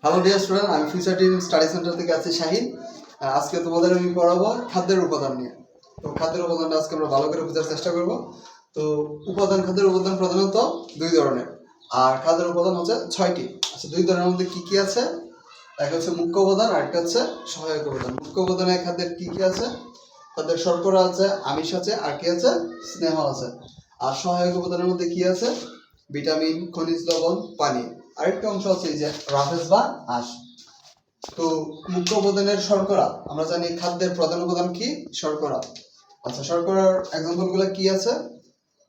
Hello dear student, আমি future team study centre থেকে আছি শাহিন। আজকে তোমাদের আমি পড়াবো খাদ্যের উপাদান নিয়ে। তো খাদ্যের উপাদানটা আজকে আমরা ভালো করে বোঝার চেষ্টা করব। তো খাদ্যের উপাদান প্রধানত দুই ধরনের, আর খাদ্যের উপাদান হচ্ছে 6টি। আচ্ছা, দুই ধরনের মধ্যে কি কি আছে? একটা হচ্ছে মুখ্য উপাদান আর একটা হচ্ছে সহায়ক উপাদান। মুখ্য উপাদানে খাদ্যের কি কি আছে? খাদ্যের শর্করা আছে, আমিষ আছে, আর কি আছে? স্নেহ আছে। আর সহায়ক উপাদানের মধ্যে কি আছে? ভিটামিন, খনিজ লবণ, পানি। আরেকটা অংশ আছে এই যে রাফেজ বা আঁশ। তো মুখ্য উপাদানের শর্করা, আমরা জানি খাদ্যের প্রধান উপাদান কি? শর্করা। আচ্ছা, শর্করার এক্সাম্পল গুলো কি আছে?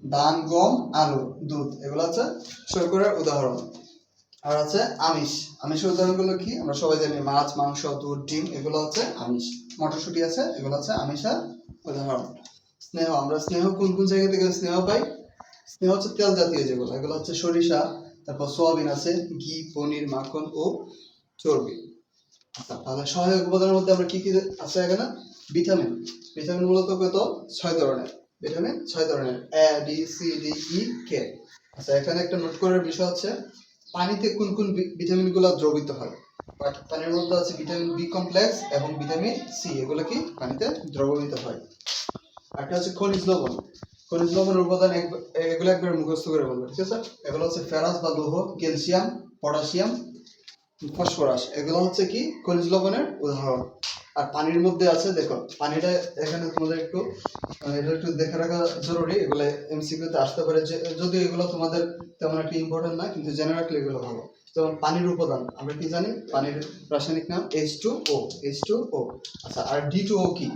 ধান, গম, আলু, দুধ, এগুলো আছে শর্করার উদাহরণ। আর আছে আমিষ। আমিষের উদাহরণগুলো কি? আমরা সবাই জানি মাছ, মাংস, দুধ, ডিম, এগুলো হচ্ছে আমিষ। মটরশুঁটি আছে, এগুলো হচ্ছে আমিষের উদাহরণ। স্নেহ, আমরা স্নেহ কোন কোন জায়গা থেকে স্নেহ পাই? স্নেহ হচ্ছে তেল জাতীয় যেগুলো, এগুলো হচ্ছে সরিষা, তারপর সোয়াবিন আছে, ঘি, পনির, মাখন ও চর্বি। আচ্ছা, তাহলে সহায়ক উপাদানের মধ্যে আমরা কি কি আছে এখানে? ভিটামিন। ভিটামিন মূলত কত? 6 ধরনের। ভিটামিন 6 ধরনের, A B C D E কে। আচ্ছা, এখানে একটা নোট করার বিষয় হচ্ছে পানিতে কোন কোন ভিটামিন গুলো দ্রবীভূত হয়। পানির মধ্যে আছে ভিটামিন বি কমপ্লেক্স এবং ভিটামিন সি, এগুলো কি পানিতে দ্রবীভূত হয়। একটা হচ্ছে খনিজ লবণ। খনিজ লবণের উপাদান এগুলো একবার মুখস্থ করে বলবো, ঠিক আছে? এগুলো হচ্ছে ফেরাস বা লৌহ, ক্যালসিয়াম, পটাশিয়াম, ফসফরাস, এগুলো হচ্ছে কি খনিজ লবণের উদাহরণ। আর পানির মধ্যে আছে, দেখো পানিটা এখানে তোমাদের এটা একটু দেখে রাখা জরুরি। এগুলো এমসিকিউ তে আসতে পারে, যদি এগুলো তোমাদের তেমন একটা ইম্পর্টেন্ট না, কিন্তু জেনে রাখলে এগুলো ভালো। যেমন পানির উপাদান আমরা কি জানি? পানির রাসায়নিক নাম H2O। H2O। আচ্ছা, আর D2O কি?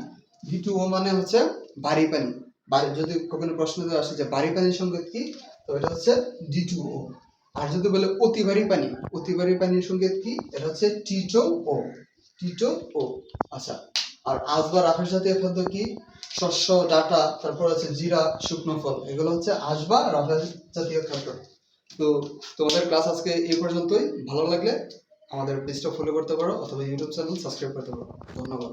D2O মানে হচ্ছে ভারী পানি। যদি কখনো প্রশ্ন আসে যে ভারী পানির সংকেত কি, তো এটা হচ্ছে D2O। আর যদি বলে অতি ভারী পানি, অতি ভারী পানির সংকেত কি? এটা হচ্ছে T2O। T2O। আচ্ছা, আর আঁশ বা রাফের জাতীয় খাদ্য কি? শস্য, ডাটা, তারপর আছে জিরা, শুকনো ফল, এগুলো হচ্ছে আঁশ বা রাফের জাতীয় খাদ্য। তো তোমাদের ক্লাস আজকে এই পর্যন্তই। ভালো লাগলে আমাদের পেজটা ফলো করতে পারো অথবা ইউটিউব চ্যানেল সাবস্ক্রাইব করতে পারো। ধন্যবাদ।